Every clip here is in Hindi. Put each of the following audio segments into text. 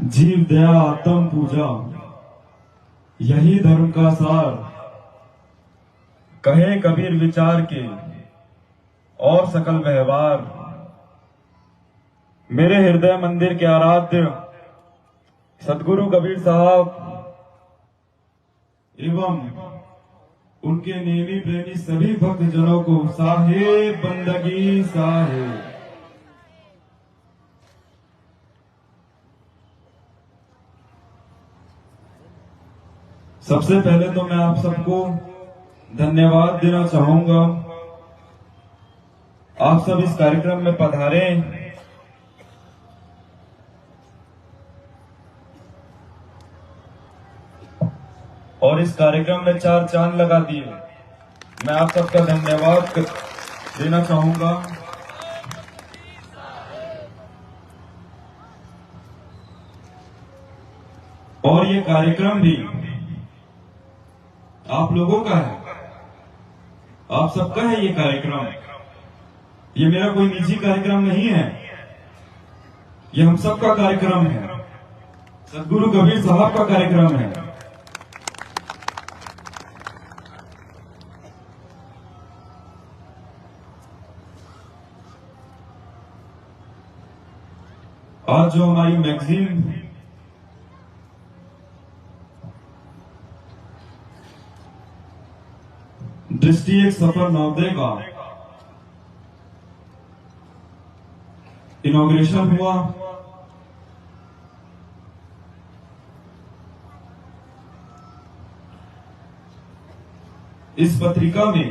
जीव दया आत्म पूजा, यही धर्म का सार। कहे कबीर विचार के और सकल व्यवहार। मेरे हृदय मंदिर के आराध्य सदगुरु कबीर साहब एवं उनके नेमी प्रेमी सभी भक्त जनों को साहेब बंदगी साहेब। सबसे पहले तो मैं आप सबको धन्यवाद देना चाहूंगा। आप सब इस कार्यक्रम में पधारे, और इस कार्यक्रम में 4 चांद लगा दिए। मैं आप सबका धन्यवाद देना चाहूंगा। और ये कार्यक्रम भी आप लोगों का है, आप सबका है ये कार्यक्रम। ये मेरा कोई निजी कार्यक्रम नहीं है, ये हम सबका कार्यक्रम है, सदगुरु कबीर साहब का कार्यक्रम है। आज जो हमारी मैगजीन दृष्टि एक सफर नवोदय का इनॉग्रेशन हुआ, इस पत्रिका में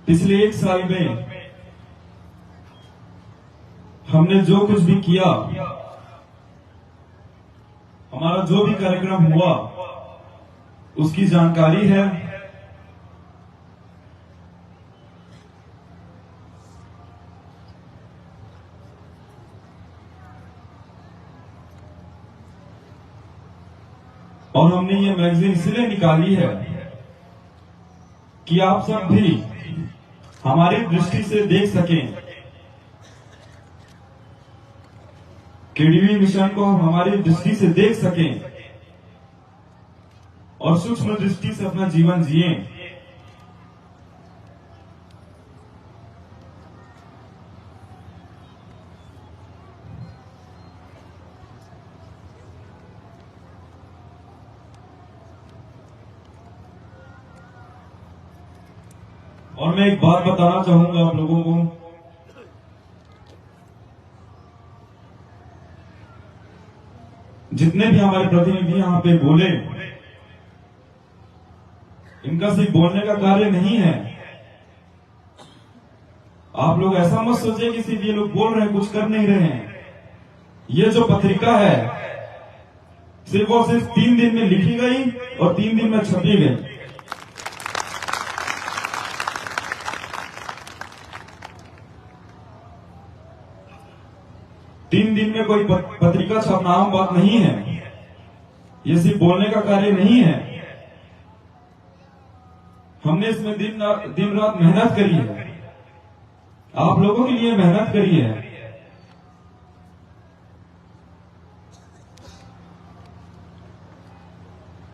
पिछले 1 साल में हमने जो कुछ भी किया, हमारा जो भी कार्यक्रम हुआ, उसकी जानकारी है। और हमने ये मैगजीन इसलिए निकाली है कि आप सब भी हमारी दृष्टि से देख सकें, केडीवी मिशन को हमारी दृष्टि से देख सकें और सूक्ष्म दृष्टि से अपना जीवन जिए। और मैं एक बात बताना चाहूंगा आप लोगों को, जितने भी हमारे प्रतिनिधि यहाँ पे बोले, इनका सिर्फ बोलने का कार्य नहीं है। आप लोग ऐसा मत सोचिए कि सिर्फ ये लोग बोल रहे हैं, कुछ कर नहीं रहे हैं। ये जो पत्रिका है सिर्फ और सिर्फ 3 दिन में लिखी गई और 3 दिन में छपी गई। तीन दिन में कोई पत्रिका छपना आम बात नहीं है। ये सिर्फ बोलने का कार्य नहीं है। हमने इसमें दिन रात मेहनत करी है, आप लोगों के लिए मेहनत करी है।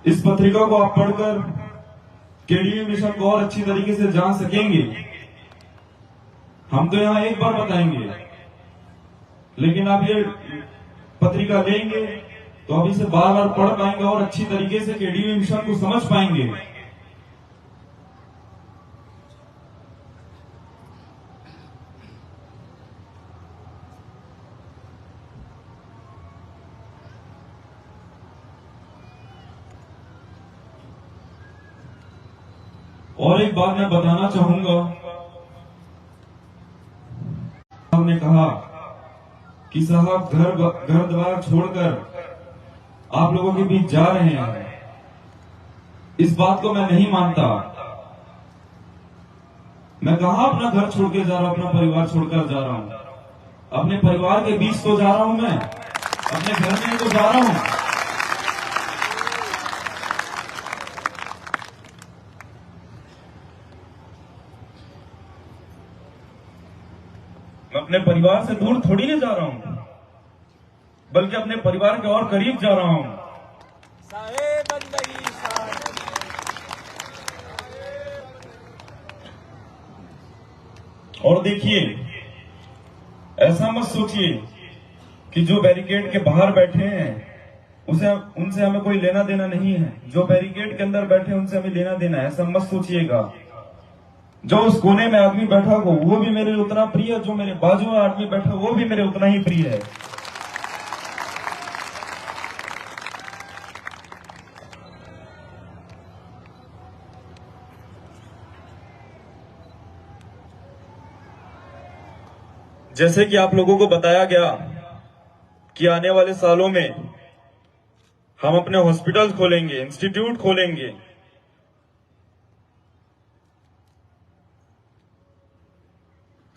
इस पत्रिका को आप पढ़कर केडीवी मिशन को और अच्छी तरीके से जान सकेंगे। हम तो यहां एक बार बताएंगे, लेकिन आप ये पत्रिका लेंगे तो आप इसे बार बार पढ़ पाएंगे और अच्छी तरीके से केडीवी मिशन को समझ पाएंगे। और एक बात मैं बताना चाहूंगा, हमने कहा कि साहब घर द्वार छोड़कर आप लोगों के बीच जा रहे हैं। इस बात को मैं नहीं मानता। मैं कहां अपना घर छोड़ के जा रहा हूं, अपना परिवार छोड़कर जा रहा हूं। अपने परिवार के बीच तो जा रहा हूं, मैं अपने घर में तो जा रहा हूं। मैं अपने परिवार से दूर थोड़ी नहीं जा रहा हूं। बल्कि अपने परिवार के और करीब जा रहा हूं। और देखिए, ऐसा मत सोचिए कि जो बैरिकेड के बाहर बैठे हैं उनसे हमें कोई लेना देना नहीं है। जो बैरिकेड के अंदर बैठे हैं उनसे हमें लेना देना है, ऐसा मत सोचिएगा। जो उस कोने में आदमी बैठा हो वो भी मेरे लिए उतना प्रिय है, जो मेरे बाजू में आदमी बैठा वो भी मेरे उतना ही प्रिय है। जैसे कि आप लोगों को बताया गया कि आने वाले सालों में हम अपने हॉस्पिटल खोलेंगे, इंस्टीट्यूट खोलेंगे,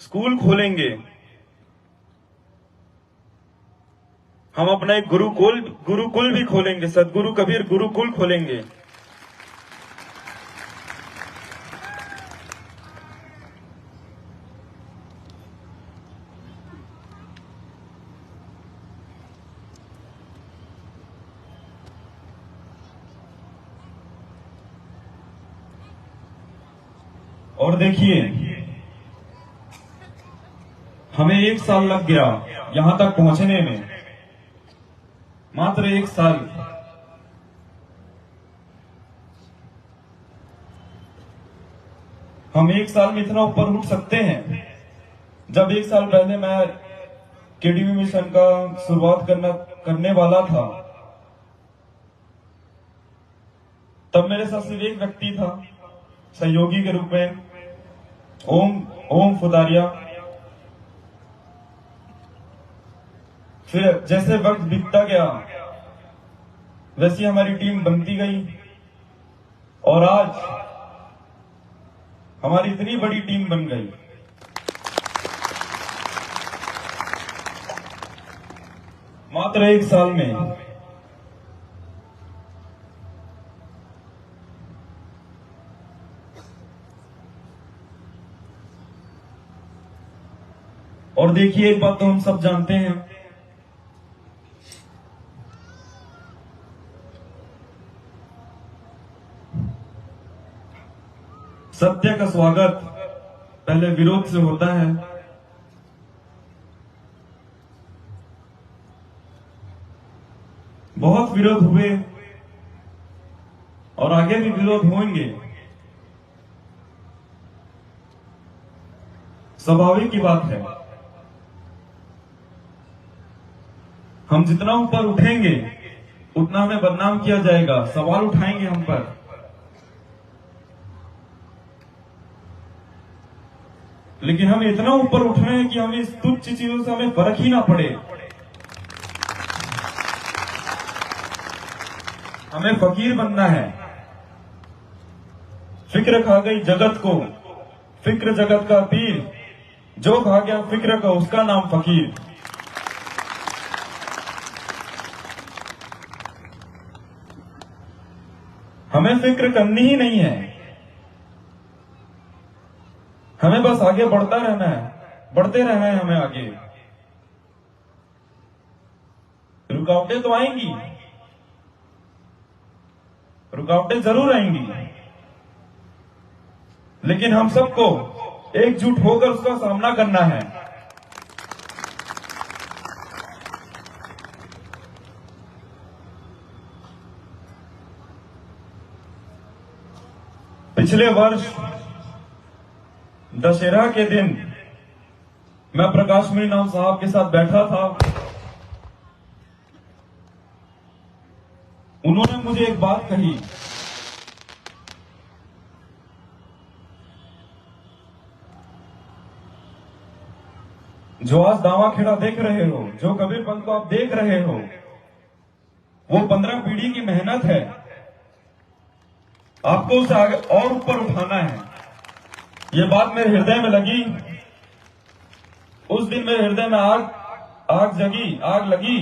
स्कूल खोलेंगे, हम अपना एक गुरुकुल भी खोलेंगे, सदगुरु कबीर गुरुकुल खोलेंगे। और देखिए, हमें 1 साल लग गया यहां तक पहुंचने में, मात्र 1 साल। हम 1 साल में इतना ऊपर उठ सकते हैं। जब 1 साल पहले मैं केडीवी मिशन का शुरुआत करने वाला था, तब मेरे साथ सिर्फ एक व्यक्ति था सहयोगी के रूप में, ओम फुदारिया। फिर जैसे वक्त बीतता गया वैसी हमारी टीम बनती गई, और आज हमारी इतनी बड़ी टीम बन गई। मात्र 1 साल में। और देखिए, एक बात तो हम सब जानते हैं, सत्य का स्वागत पहले विरोध से होता है। बहुत विरोध हुए और आगे भी विरोध होंगे, स्वाभाविक की बात है। हम जितना ऊपर उठेंगे उतना हमें बदनाम किया जाएगा, सवाल उठाएंगे हम पर। लेकिन हम इतना ऊपर उठ रहे हैं कि हमें इस तुच्छ चीजों से हमें फर्क ही ना पड़े। हमें फकीर बनना है। फिक्र खा गई जगत को, फिक्र जगत का पीर, जो खा गया फिक्र का उसका नाम फकीर। हमें फिक्र करनी ही नहीं है, हमें बस आगे बढ़ता रहना है, बढ़ते रहना है हमें आगे। रुकावटें तो आएंगी, रुकावटें जरूर आएंगी, लेकिन हम सबको एकजुट होकर उसका सामना करना है। पिछले वर्ष दशहरा के दिन मैं प्रकाश मीणा साहब के साथ बैठा था। उन्होंने मुझे एक बात कही, जो आज दावा खेड़ा देख रहे हो, जो कबीर पंथ को आप देख रहे हो, वो 15 पीढ़ी की मेहनत है। आपको उसे आगे और ऊपर उठाना है। ये बात मेरे हृदय में लगी। उस दिन मेरे हृदय में आग जगी, आग लगी।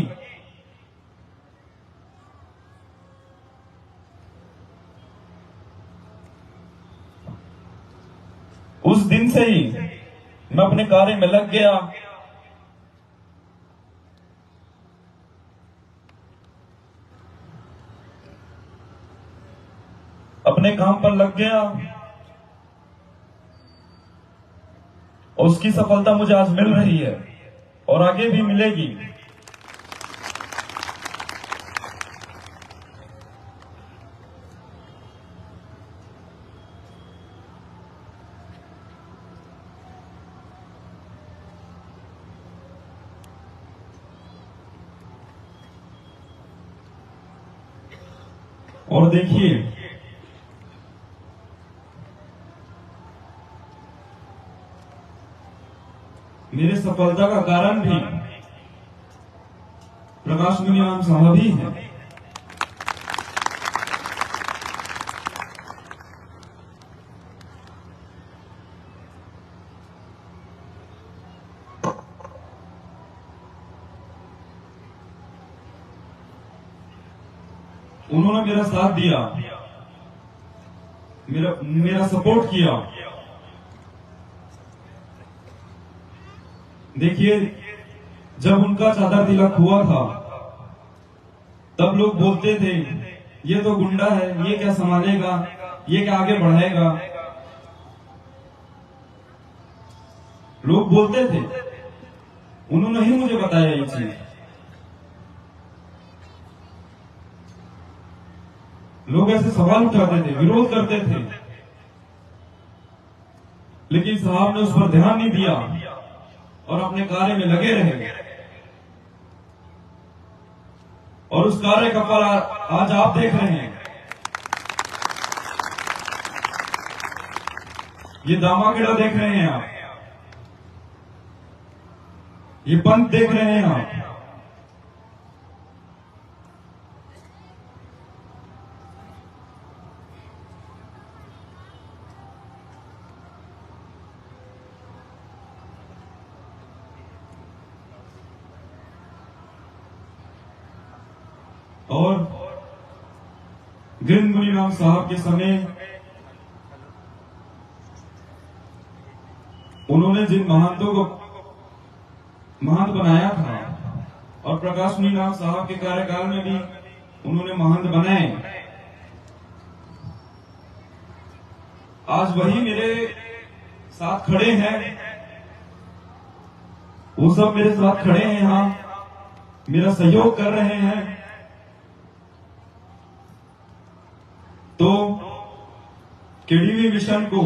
उस दिन से ही मैं अपने कार्य में लग गया। अपने काम पर लग गया और उसकी सफलता मुझे आज मिल रही है और आगे भी मिलेगी। और देखिए, मेरे सफलता का कारण भी प्रकाश मुनिराम साहब ही हैं। उन्होंने मेरा साथ दिया, मेरा सपोर्ट किया। देखिए, जब उनका चादर तिलक हुआ था तब लोग बोलते थे ये तो गुंडा है, ये क्या संभालेगा, ये क्या आगे बढ़ाएगा। लोग बोलते थे, उन्होंने ही मुझे बताया ये चीज। लोग ऐसे सवाल उठाते थे, विरोध करते थे, लेकिन साहब ने उस पर ध्यान नहीं दिया और अपने कार्य में लगे रहे। और उस कार्य का फल आज आप देख रहे हैं। ये दामाखेड़ा देख रहे हैं आप, ये पंथ देख रहे हैं आप। और गृह मुनिराम साहब के समय उन्होंने जिन महंतों को महंत बनाया था और प्रकाश मुनिराम साहब के कार्यकाल में भी उन्होंने महंत बनाए, आज वही मेरे साथ खड़े हैं। वो सब मेरे साथ खड़े हैं, यहाँ मेरा सहयोग कर रहे हैं। तो केडीवी मिशन को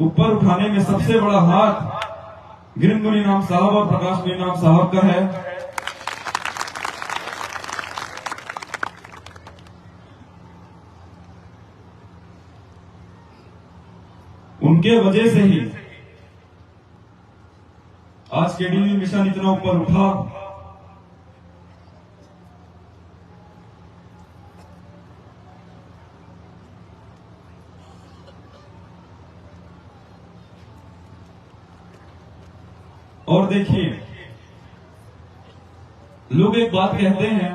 ऊपर उठाने में सबसे बड़ा हाथ गृह मुनिराम साहब और प्रकाश मुनिराम साहब का है। उनके वजह से ही आज केडीवी मिशन इतना ऊपर उठा। और देखिए, लोग एक बात कहते हैं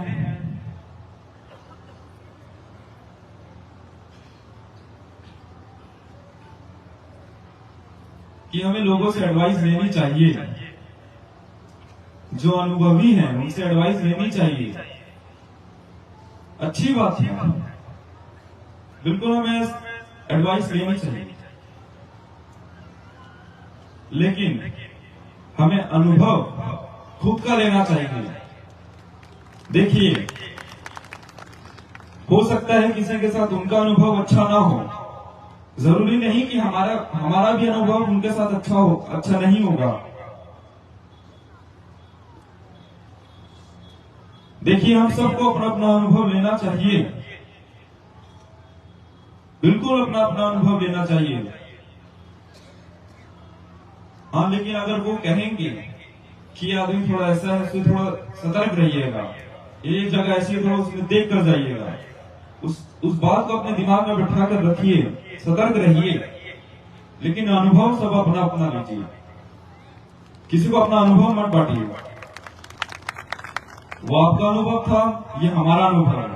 कि हमें लोगों से एडवाइस लेनी चाहिए, जो अनुभवी हैं उनसे एडवाइस लेनी चाहिए। अच्छी बात है, बिल्कुल हमें एडवाइस लेनी चाहिए, लेकिन हमें अनुभव खुद का लेना चाहिए। देखिए, हो सकता है किसी के साथ उनका अनुभव अच्छा ना हो, जरूरी नहीं कि हमारा भी अनुभव उनके साथ अच्छा नहीं होगा। देखिए, हम सबको अपना अपना अनुभव लेना चाहिए, बिल्कुल अपना अपना अनुभव लेना चाहिए। हाँ, लेकिन अगर वो कहेंगे कि आदमी थोड़ा ऐसा है, उससे थोड़ा सतर्क रहिएगा, ये जगह ऐसी है, थोड़ा उसमें देख कर जाइएगा, उस बात को अपने दिमाग में बैठा कर रखिए, सतर्क रहिए। लेकिन अनुभव सब अपना अपना लीजिए, किसी को अपना अनुभव मत बांटिएगा। वो आपका अनुभव था, ये हमारा अनुभव है।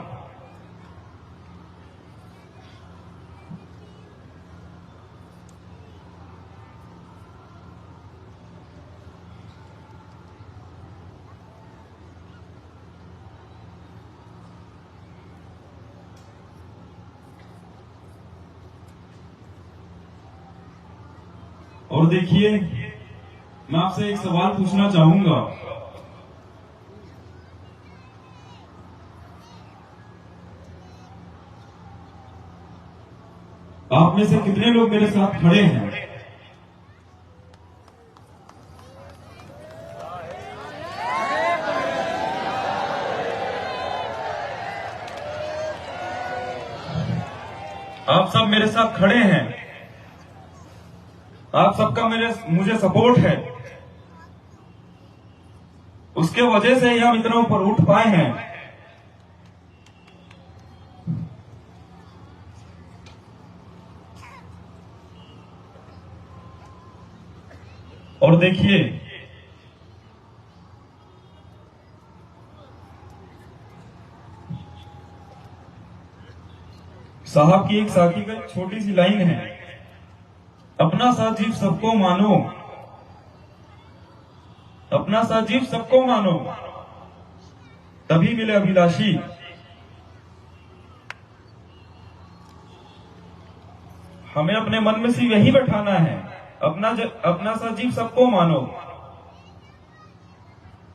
और देखिए, मैं आपसे एक सवाल पूछना चाहूंगा। आप में से कितने लोग मेरे साथ खड़े हैं? आप सब मेरे साथ खड़े हैं। आप सबका मुझे सपोर्ट है। उसके वजह से ही हम इतना ऊपर उठ पाए हैं। और देखिए, साहब की एक साथी का छोटी सी लाइन है, अपना सा जीव सबको मानो, अपना सा जीव सबको मानो, तभी मिले अभिलाषी। हमें अपने मन में सिर्फ यही बैठाना है, अपना सा जीव सबको मानो।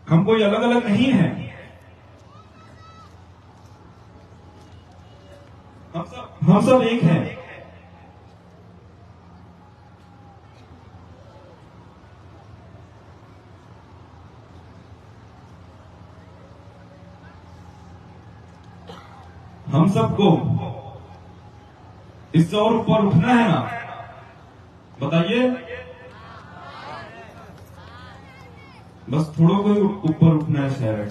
हम कोई अलग अलग नहीं है। हम सब एक हैं। हम सबको इससे और ऊपर उठना है ना? बताइए। बस थोड़ा कोई ऊपर उठना है शायद।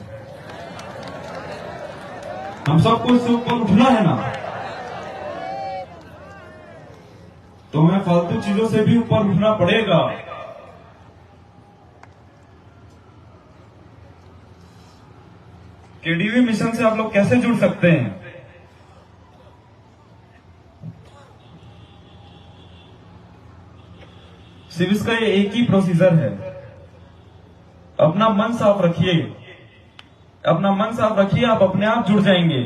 हम सबको इससे ऊपर उठना है ना? तो हमें फालतू चीजों से भी ऊपर उठना पड़ेगा। केडीवी मिशन से आप लोग कैसे जुड़ सकते हैं? सिर्फ इसका ये एक ही प्रोसीजर है। अपना मन साफ रखिए, अपना मन साफ रखिए, आप अपने आप जुड़ जाएंगे।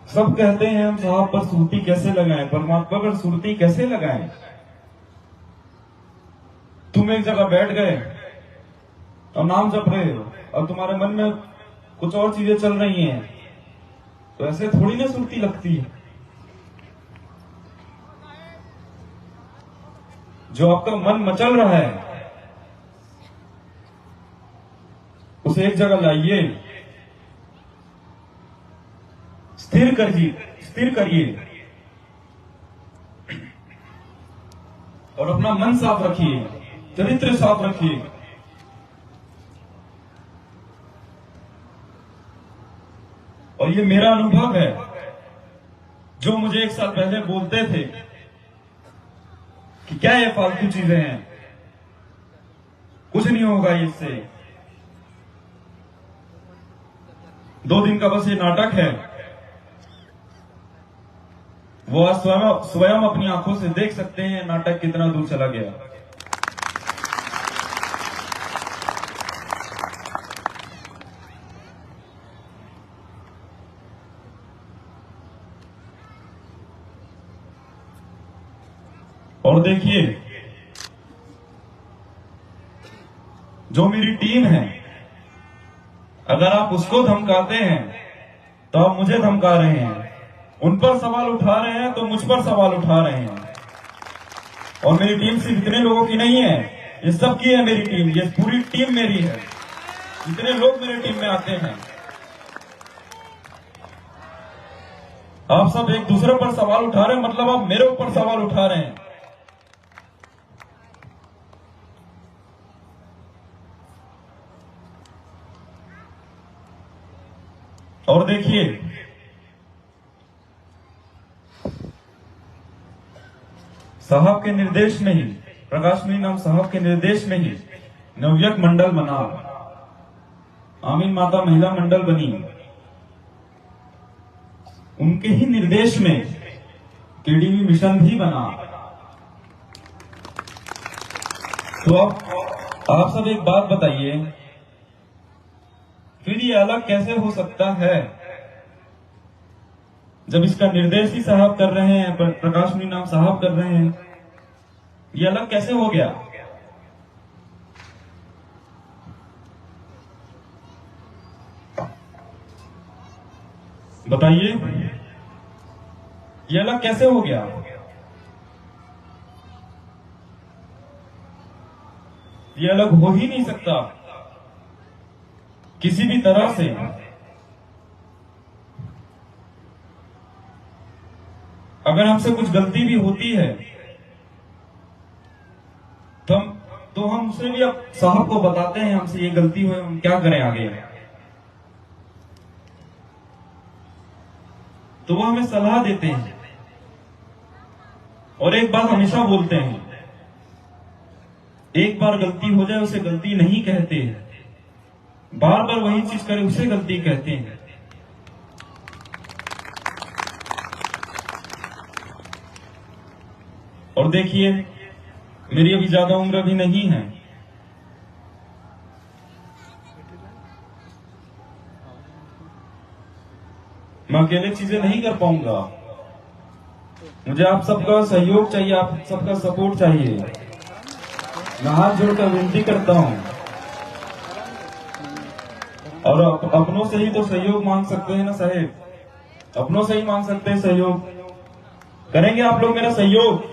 सब कहते हैं हम साहब पर सुरती कैसे लगाएं, परमात्मा पर सुरती कैसे लगाएं। तुम एक जगह बैठ गए और नाम जप रहे हो और तुम्हारे मन में कुछ और चीजें चल रही हैं, तो ऐसे थोड़ी ना सुरती लगती है। जो आपका मन मचल रहा है उसे एक जगह लाइए, स्थिर करिए और अपना मन साफ रखिए, चरित्र साफ रखिए। और ये मेरा अनुभव है। जो मुझे एक साल पहले बोलते थे कि क्या ये फालतू चीजें हैं, कुछ नहीं होगा इससे, 2 दिन का बस ये नाटक है, वो आज स्वयं अपनी आंखों से देख सकते हैं नाटक कितना दूर चला गया। और देखिए, जो मेरी टीम है, अगर आप उसको धमकाते हैं तो आप मुझे धमका रहे हैं, उन पर सवाल उठा रहे हैं तो मुझ पर सवाल उठा रहे हैं। और मेरी टीम सिर्फ इतने लोगों की नहीं है, ये सबकी है मेरी टीम, ये पूरी टीम मेरी है। जितने लोग मेरी टीम में आते हैं, आप सब एक दूसरे पर सवाल उठा रहे हैं, मतलब आप मेरे ऊपर सवाल उठा रहे हैं। और देखिए, साहब के निर्देश में ही, प्रकाशमणि नाम साहब के निर्देश में ही नवयक मंडल बना, आमीन माता महिला मंडल बनी। उनके ही निर्देश में केडीवी मिशन भी बना। तो आप सब एक बात बताइए, फिर ये अलग कैसे हो सकता है? जब इसका निर्देश ही साहब कर रहे हैं, प्रकाश मीनाम साहब कर रहे हैं, ये अलग कैसे हो गया? बताइए, ये अलग कैसे हो गया? ये अलग हो ही नहीं सकता किसी भी तरह से। अगर हमसे कुछ गलती भी होती है तो हम उसे भी अब साहब को बताते हैं, हमसे ये गलती हुई, हम क्या करें आगे। तो वो हमें सलाह देते हैं और एक बात हमेशा बोलते हैं, एक बार गलती हो जाए उसे गलती नहीं कहते, बार बार वही चीज करे उसे गलती कहते हैं। और देखिए, मेरी अभी ज्यादा उम्र भी नहीं है, मैं अकेले चीजें नहीं कर पाऊंगा, मुझे आप सबका सहयोग चाहिए, आप सबका सपोर्ट चाहिए। मैं हाथ जोड़कर विनती करता हूं, और अपनों से ही तो सहयोग मांग सकते हैं ना साहेब, अपनों से ही मांग सकते हैं सहयोग। करेंगे आप लोग मेरा सहयोग?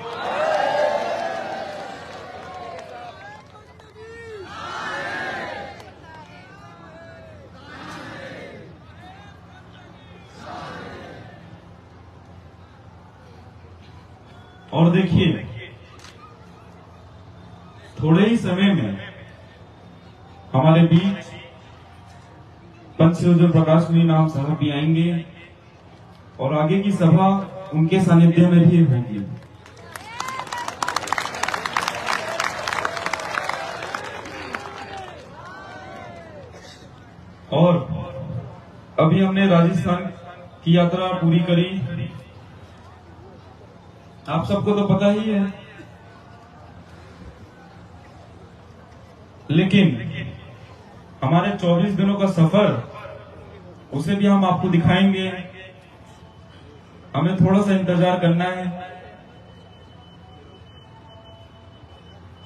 और देखिए, थोड़े ही समय में हमारे बीच पंच प्रकाश मीनाम साहब भी आएंगे और आगे की सभा उनके सानिध्य में भी होगी। और अभी हमने राजस्थान की यात्रा पूरी करी, आप सबको तो पता ही है, लेकिन हमारे 24 दिनों का सफर, उसे भी हम आपको दिखाएंगे। हमें थोड़ा सा इंतजार करना है,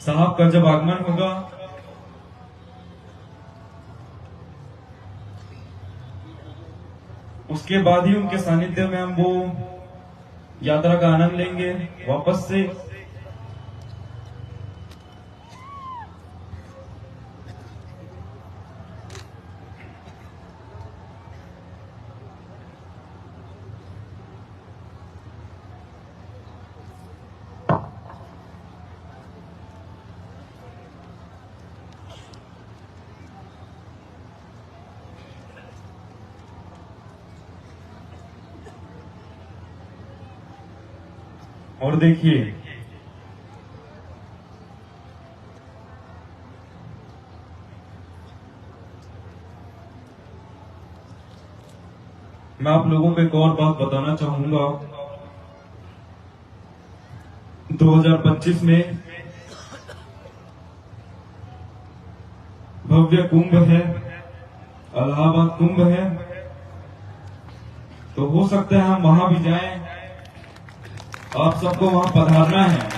साहब का जब आगमन होगा उसके बाद ही उनके सानिध्य में हम वो यात्रा का आनंद लेंगे वापस से। और देखिए, मैं आप लोगों को एक और बात बताना चाहूंगा। 2025 में भव्य कुंभ है, इलाहाबाद कुंभ है, तो हो सकता है हम वहां भी जाएं, आप सबको वहां पधारना है।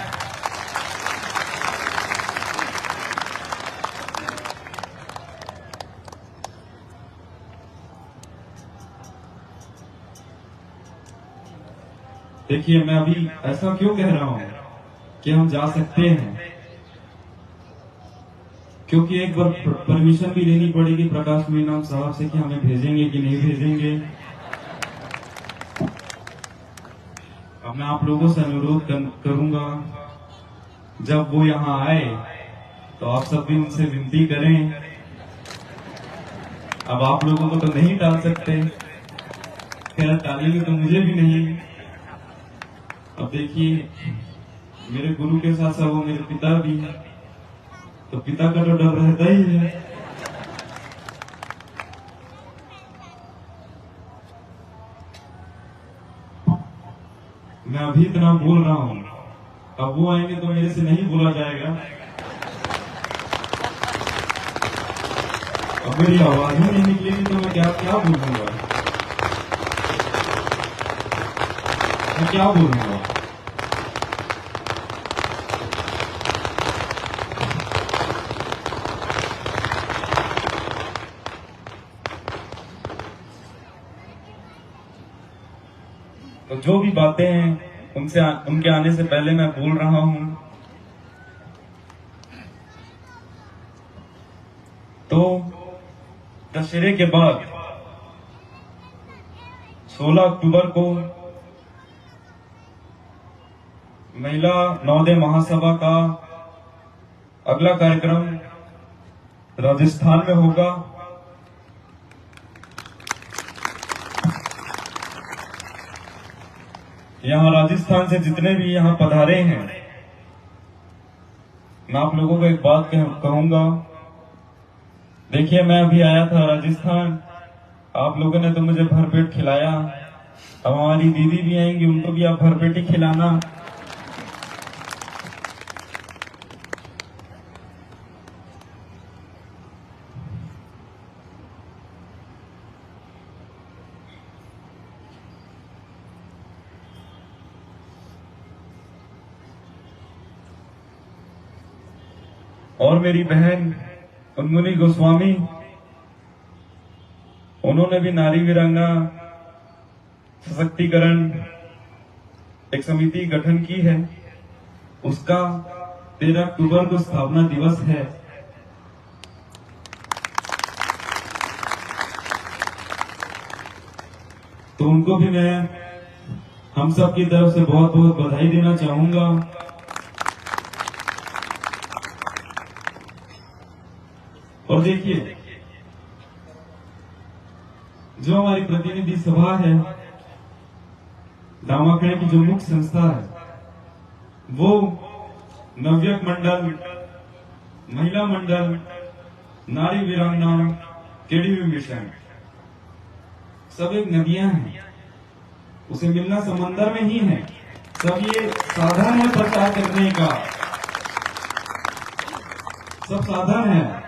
देखिए, मैं अभी ऐसा क्यों कह रहा हूं कि हम जा सकते हैं, क्योंकि एक बार परमिशन भी लेनी पड़ेगी प्रकाश मीनाम साहब से कि हमें भेजेंगे कि नहीं भेजेंगे। अब मैं आप लोगों से अनुरोध करूंगा, जब वो यहाँ आए तो आप सब भी उनसे विनती करें। अब आप लोगों को तो नहीं टाल सकते, खैर टालेंगे तो मुझे भी नहीं। अब देखिए, मेरे गुरु के साथ साथ वो मेरे पिता भी हैं, तो पिता का तो डर रहता ही है। मैं अभी इतना बोल रहा हूं, अब वो आएंगे तो मेरे से नहीं बोला जाएगा, अब मेरी आवाज ही नहीं निकलेगी तो मैं क्या क्या बोलूंगा। मैं क्या बोलूंगा। तो जो भी बातें हैं उनके आने से पहले मैं बोल रहा हूं। तो दशहरे के बाद 16 अक्टूबर को महिला नवोदय महासभा का अगला कार्यक्रम राजस्थान में होगा। यहां राजस्थान से जितने भी यहां पधारे हैं, मैं आप लोगों को एक बात कहूंगा। देखिए, मैं अभी आया था राजस्थान, आप लोगों ने तो मुझे भरपेट खिलाया। अब हमारी दीदी भी आएंगी, उनको भी आप भरपेट ही खिलाना। और मेरी बहन उन्मुनी गोस्वामी, उन्होंने भी नारी वीरांगना सशक्तिकरण एक समिति गठन की है। उसका 13 अक्टूबर को स्थापना दिवस है। तो उनको भी मैं हम सब की तरफ से बहुत बहुत बधाई देना चाहूंगा। और देखिए, जो हमारी प्रतिनिधि सभा है, दामाखेड़े की जो मुख्य संस्था है, वो नवयुवक मंडल, महिला मंडल, नारी वीरांगना, केडीवी मिशन, सब एक नदियां हैं, उसे मिलना समंदर में ही है। सब ये साधन है प्रचार करने का, सब साधन है।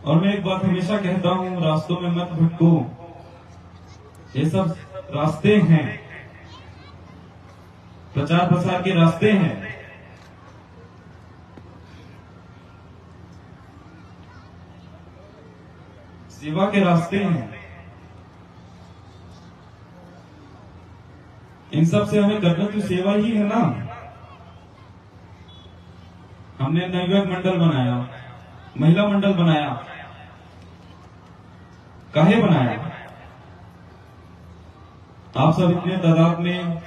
और मैं एक बात हमेशा कहता हूं, रास्तों में मत भटको। ये सब रास्ते हैं, प्रचार प्रसार के रास्ते हैं। सेवा के रास्ते हैं। इन सब से हमें करना तो सेवा ही है ना। हमने नवयुवक मंडल बनाया, महिला मंडल बनाया, काहे बनाया? आप सब इतने तादाद में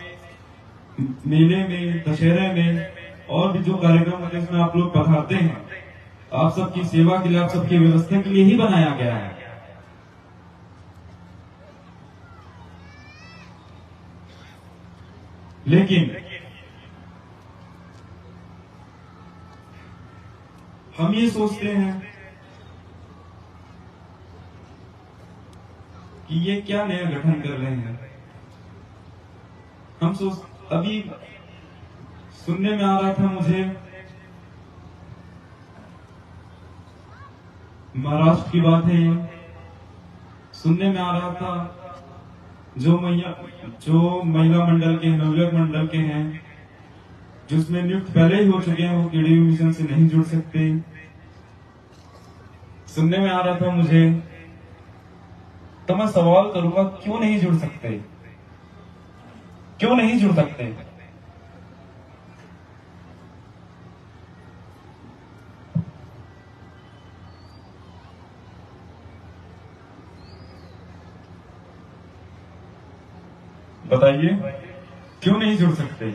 मेले में, दशहरे में और भी जो कार्यक्रम होते हैं इसमें आप लोग पधारते हैं, आप सबकी सेवा के लिए, आप सबकी व्यवस्था के लिए ही बनाया गया है। लेकिन हम ये सोचते हैं कि ये क्या नया गठन कर रहे हैं। अभी सुनने में आ रहा था मुझे, महाराष्ट्र की बात है, सुनने में आ रहा था जो महिला मंडल के, नवयुवक मंडल के हैं, जिसमें नियुक्त पहले ही हो चुके हैं, वो केडीवी मिशन से नहीं जुड़ सकते। सुनने में आ रहा था मुझे, तो मैं सवाल करूंगा, क्यों नहीं जुड़ सकते? क्यों नहीं जुड़ सकते? बताइए, क्यों नहीं जुड़ सकते?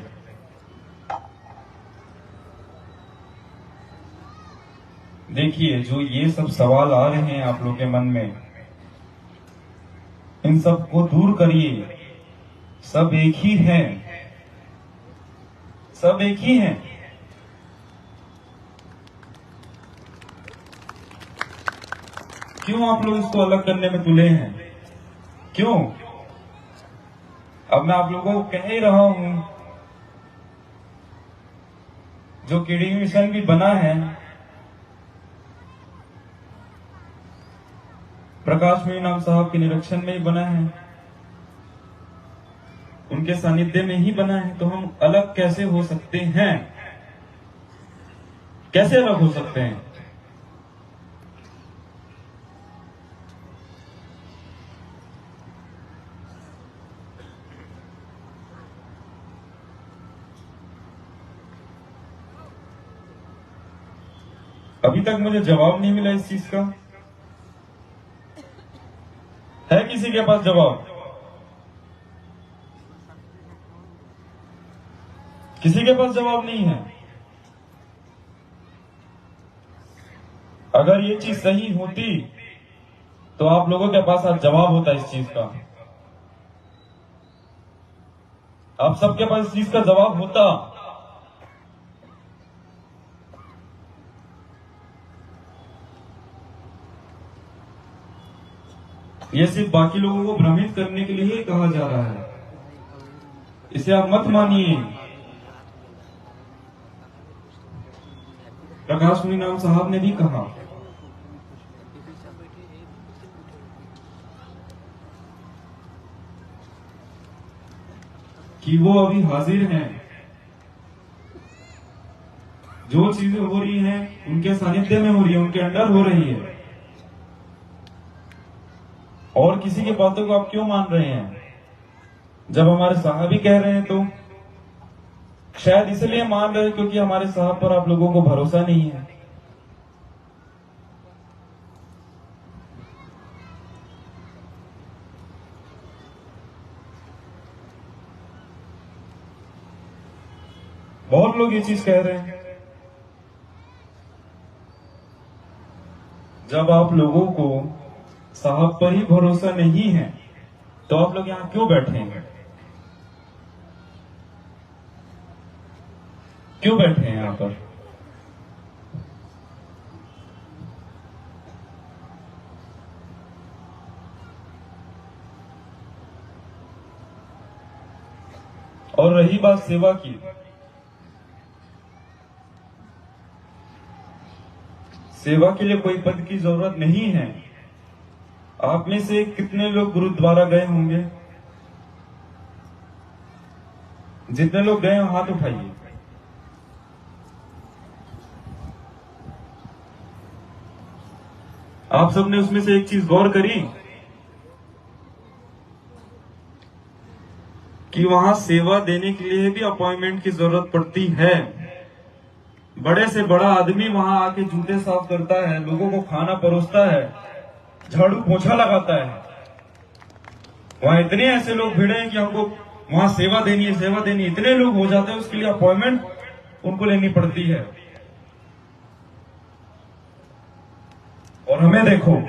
देखिए, जो ये सब सवाल आ रहे हैं आप लोग के मन में, इन सब को दूर करिए। सब एक ही हैं, सब एक ही हैं। क्यों आप लोग इसको अलग करने में तुले हैं? क्यों? अब मैं आप लोगों को कह ही रहा हूं, जो केडी मिशन भी बना है, प्रकाश मीनाम साहब के निरीक्षण में ही बना है, उनके सानिध्य में ही बना है, तो हम अलग कैसे हो सकते हैं? कैसे अलग हो सकते हैं? अभी तक मुझे जवाब नहीं मिला इस चीज का। है किसी के पास जवाब? किसी के पास जवाब नहीं है। अगर ये चीज सही होती तो आप लोगों के पास आज जवाब होता इस चीज का। आप सबके पास इस चीज का जवाब होता। ये सिर्फ बाकी लोगों को भ्रमित करने के लिए ही कहा जा रहा है, इसे आप मत मानिए। प्रकाश मीनाम साहब ने भी कहा कि वो अभी हाजिर हैं, जो चीजें हो रही हैं उनके सानिध्य में हो रही है, उनके अंडर हो रही है। और किसी की बातों को आप क्यों मान रहे हैं? जब हमारे साहब ही कह रहे हैं तो शायद इसलिए मान रहे हैं क्योंकि हमारे साहब पर आप लोगों को भरोसा नहीं है। बहुत लोग ये चीज कह रहे हैं। जब आप लोगों को साहब पर ही भरोसा नहीं है तो आप लोग यहां क्यों बैठे हैं? क्यों बैठे हैं यहां पर? और रही बात सेवा की, सेवा के लिए कोई पद की जरूरत नहीं है। आप में से कितने लोग गुरुद्वारा गए होंगे? जितने लोग गए हो हाथ उठाइए। आप सबने उसमें से एक चीज गौर करी कि वहां सेवा देने के लिए भी अपॉइंटमेंट की जरूरत पड़ती है। बड़े से बड़ा आदमी वहां आके जूते साफ करता है, लोगों को खाना परोसता है, झाड़ू पोछा लगाता है। वहां इतने ऐसे लोग भिड़े हैं कि हमको वहां सेवा देनी है, सेवा देनी है। इतने लोग हो जाते हैं, उसके लिए अपॉइंटमेंट उनको लेनी पड़ती है। और हमें देखो,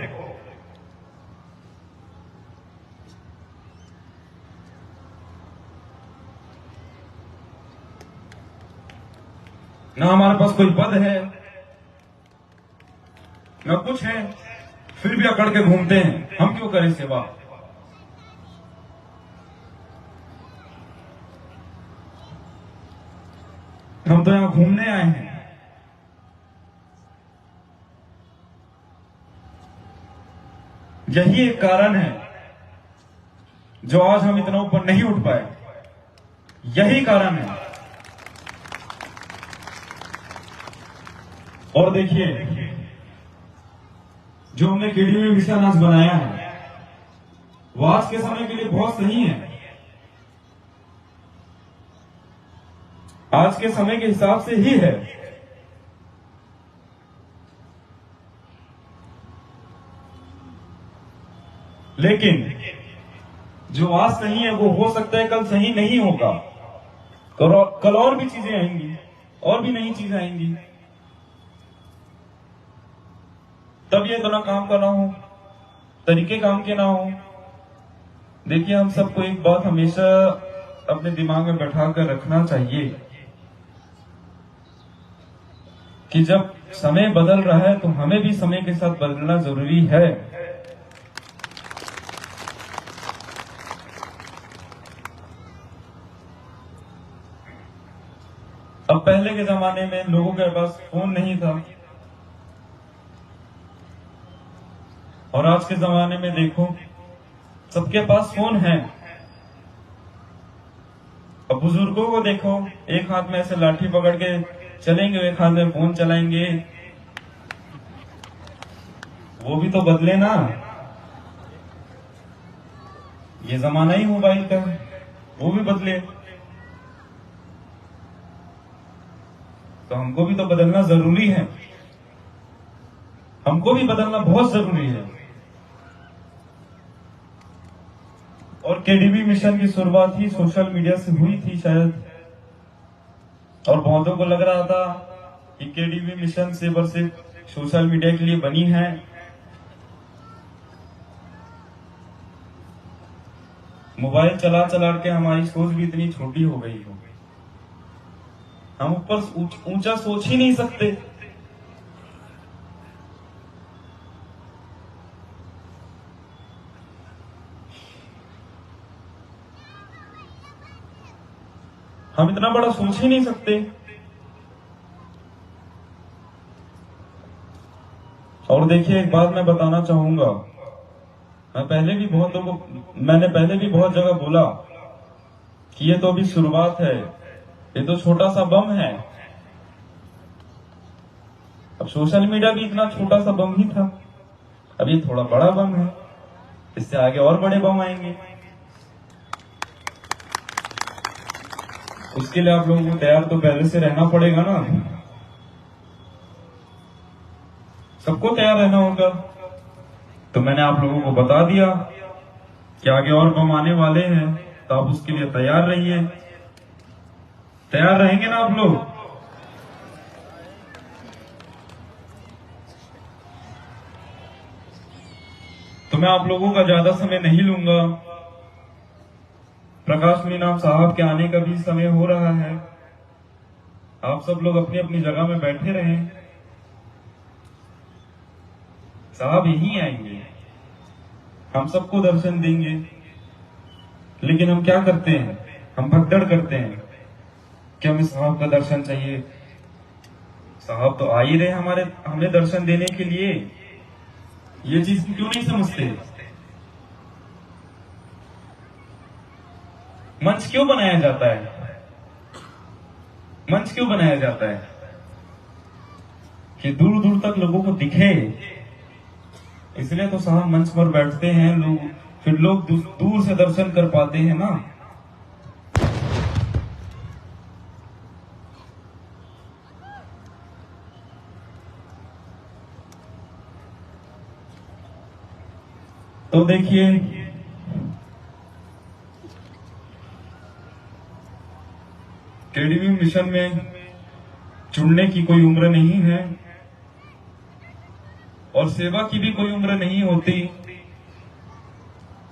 ना हमारे पास कोई पद है ना कुछ है, फिर भी अकड़ के घूमते हैं। हम क्यों करें सेवा? हम तो यहां घूमने आए हैं। यही एक कारण है जो आज हम इतना ऊपर नहीं उठ पाए। यही कारण है। और देखिए, जो हमने केडी में मिशन आज बनाया है वो आज के समय के लिए बहुत सही है। आज के समय के हिसाब से ही है। लेकिन जो आज सही है वो हो सकता है कल सही नहीं होगा। कल और भी चीजें आएंगी, और भी नई चीजें आएंगी। तब ये दोनों काम का ना हो, तरीके काम के ना हो। देखिए, हम सबको एक बात हमेशा अपने दिमाग में बैठा कर रखना चाहिए कि जब समय बदल रहा है तो हमें भी समय के साथ बदलना जरूरी है। पहले के जमाने में लोगों के पास फोन नहीं था, और आज के जमाने में देखो सबके पास फोन है। अब बुजुर्गों को देखो, एक हाथ में ऐसे लाठी पकड़ के चलेंगे, एक हाथ में फोन चलाएंगे। वो भी तो बदले ना, ये जमाना ही मोबाइल का, वो भी बदले। तो हमको भी तो बदलना जरूरी है, हमको भी बदलना बहुत जरूरी है। और केडीबी मिशन की शुरुआत ही सोशल मीडिया से हुई थी शायद, और बहुतों को लग रहा था कि केडीबी मिशन सिर्फ सोशल मीडिया के लिए बनी है। मोबाइल चला चला के हमारी सोच भी इतनी छोटी हो गई हो, हम ऊपर ऊंचा सोच ही नहीं सकते। हम इतना बड़ा सोच ही नहीं सकते। और देखिए, एक बात मैं बताना चाहूंगा, मैंने पहले भी बहुत जगह बोला कि ये तो अभी शुरुआत है, ये तो छोटा सा बम है। अब सोशल मीडिया भी इतना छोटा सा बम ही था, अब ये थोड़ा बड़ा बम है, इससे आगे और बड़े बम आएंगे। उसके लिए आप लोगों को तैयार तो पहले से रहना पड़ेगा ना, सबको तैयार रहना होगा। तो मैंने आप लोगों को बता दिया कि आगे और बम आने वाले हैं, तो आप उसके लिए तैयार रहिए। तैयार रहेंगे ना आप लोग? तो मैं आप लोगों का ज्यादा समय नहीं लूंगा। प्रकाश मीना साहब के आने का भी समय हो रहा है। आप सब लोग अपनी अपनी जगह में बैठे रहें, साहब यहीं आएंगे, हम सबको दर्शन देंगे। लेकिन हम क्या करते हैं, हम भगदड़ करते हैं कि हमें साहब का दर्शन चाहिए। साहब तो आ ही रहे हमें दर्शन देने के लिए, ये चीज क्यों नहीं समझते? मंच क्यों बनाया जाता है? मंच क्यों बनाया जाता है? कि दूर दूर तक लोगों को दिखे, इसलिए तो साहब मंच पर बैठते हैं लोग, फिर लोग दूर से दर्शन कर पाते हैं ना। तो देखिए, केडीबी मिशन में जुड़ने की कोई उम्र नहीं है, और सेवा की भी कोई उम्र नहीं होती।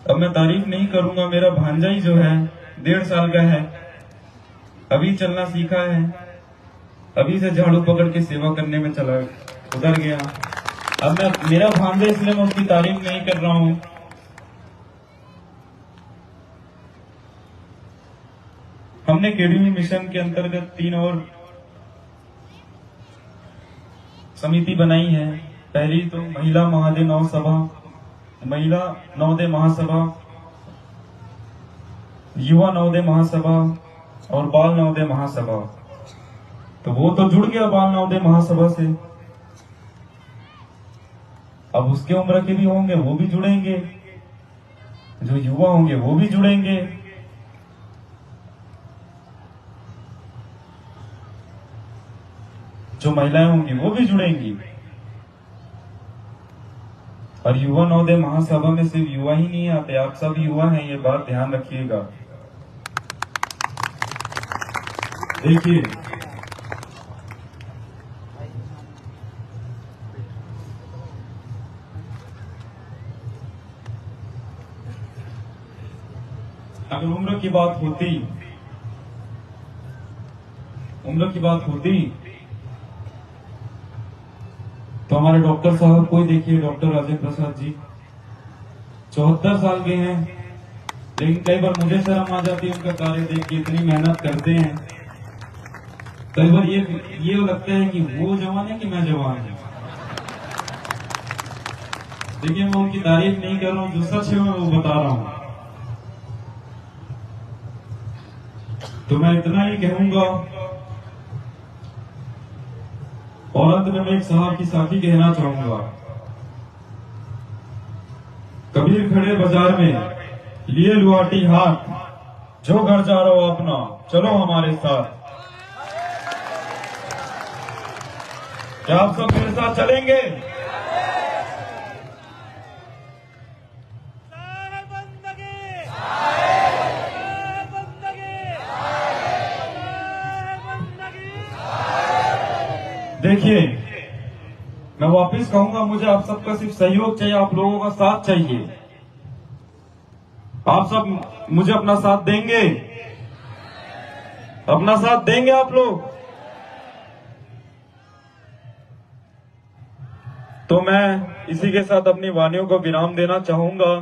अब मैं तारीफ नहीं करूंगा, मेरा भांजा ही जो है 1.5 साल का है, अभी चलना सीखा है, अभी से झाड़ू पकड़ के सेवा करने में उतर गया। अब मेरा भांजा, इसलिए मैं उसकी तारीफ नहीं कर रहा हूं। हमने केडीबी मिशन के अंतर्गत 3 और समिति बनाई है। पहली तो महिला महादय नवसभा, महिला नवोदय महासभा, युवा नवोदय महासभा और बाल नवोदय महासभा। तो वो तो जुड़ गया बाल नवोदय महासभा से, अब उसके उम्र के भी होंगे, वो भी जुड़ेंगे, जो युवा होंगे वो भी जुड़ेंगे। जो महिलाएं होंगी वो भी जुड़ेंगी। और युवा नवोदय महासभा में सिर्फ युवा ही नहीं आते, आप सब युवा हैं, ये बात ध्यान रखिएगा। देखिए, अगर उम्र की बात होती तो हमारे डॉक्टर साहब को ही देखिए, डॉक्टर राजेंद्र प्रसाद जी 74 साल के हैं, लेकिन कई बार मुझे शर्म आ जाती है उनका कार्य देख के, इतनी मेहनत करते हैं। कई बार ये लगता है कि वो जवान है कि मैं जवान हूं। देखिए, मैं उनकी तारीफ नहीं कर रहा हूं, जो सच है मैं वो बता रहा हूं। तो मैं इतना ही कहूंगा और अंत में मैं एक साहब की साथी कहना चाहूंगा। कबीर खड़े बाजार में लिए लुआटी हाथ, जो घर जा रहा हो अपना चलो हमारे साथ। क्या आप सब मेरे साथ चलेंगे? देखिए, मैं वापस कहूंगा, मुझे आप सबका सिर्फ सहयोग चाहिए, आप लोगों का साथ चाहिए। आप सब मुझे अपना साथ देंगे? अपना साथ देंगे आप लोग? तो मैं इसी के साथ अपनी वाणियों को विराम देना चाहूंगा।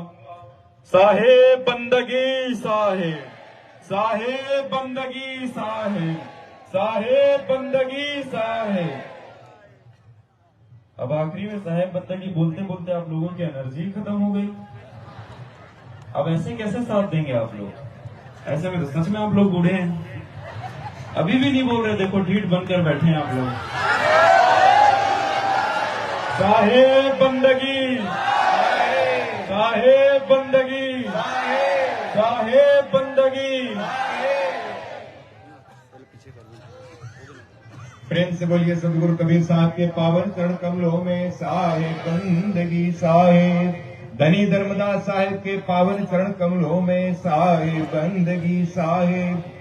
साहेब बंदगी साहेब, साहेब बंदगी साहेब, साहेब बंदगी साहेब। अब आखिरी में साहेब बंदगी बोलते बोलते आप लोगों की एनर्जी खत्म हो गई। अब ऐसे कैसे साथ देंगे आप लोग? ऐसे में तो सच में आप लोग बूढ़े हैं। अभी भी नहीं बोल रहे, देखो ढीठ बनकर बैठे हैं आप लोग। साहेब बंदगी, साहेब बंदगी, साहेब बंदगी। प्रेम से बोलिए सदगुरु कबीर साहब के पावन चरण कमलों में साहेब बंदगी साहेब। धनी धर्मदास साहेब के पावन चरण कमलों में साहेब बंदगी साहेब।